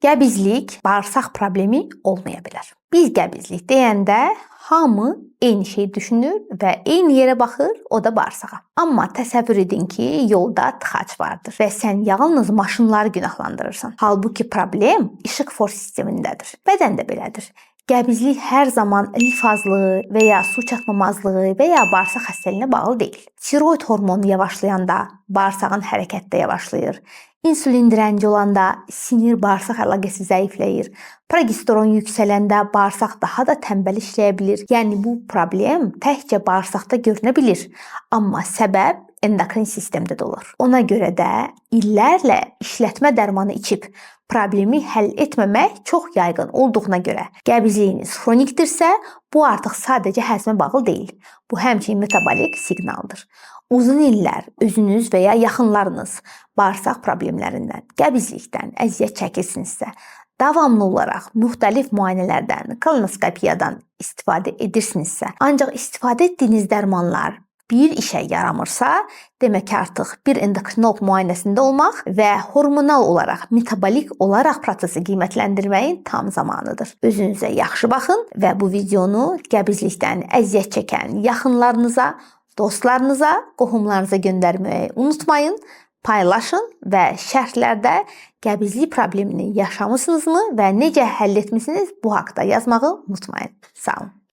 Qəbizlik bağırsaq problemi olmaya bilər. Biz qəbizlik deyəndə hamı eyni şey düşünür və eyni yerə baxır, o da bağırsağa. Amma təsəvvür edin ki, yolda tıxac vardır və sən yalnız maşınları günahlandırırsan. Halbuki problem işıq for sistemindədir. Bədən də belədir. Qəbizlik hər zaman lif azlığı və ya su çatmamazlığı və ya bağırsaq xəstəliyinə bağlı deyil. Tiroid hormonu yavaşlayanda bağırsağın hərəkəti də yavaşlayır. İnsulin dirənci olanda sinir-bağırsaq əlaqəsi zəifləyir. Progesteron yüksələndə bağırsaq daha da tənbəl işləyə bilir. Yəni bu problem təkcə bağırsaqda görünə bilir, amma səbəb endokrin sistemdə də olur. Ona görə də illərlə işlətmə dərmanı içib problemi həll etməmək çox yayğın olduğuna görə qəbizliyiniz xronikdirsə, bu artıq sadəcə həzmə bağlı deyil. Bu həmçinin metabolik siqnaldır. Uzun illər özünüz və ya yaxınlarınız bağırsaq problemlərindən, qəbizlikdən əziyyət çəkirsinizsə, davamlı olaraq müxtəlif müayinələrdən, kolonoskopiyadan istifadə edirsinizsə, ancaq istifadə etdiyiniz dərmanlar bir işə yaramırsa, demək artıq bir endokrinoloq müayinəsində olmaq və hormonal olaraq, metabolik olaraq prosesi qiymətləndirməyin tam zamanıdır. Özünüzə yaxşı baxın və bu videonu qəbizlikdən əziyyət çəkən yaxınlarınıza, dostlarınıza, qohumlarınıza göndərməyi unutmayın. Paylaşın və şərhlərdə qəbizlik problemini yaşamısınızmı və necə həll etmisiniz bu haqda yazmağı unutmayın. Sağ olun.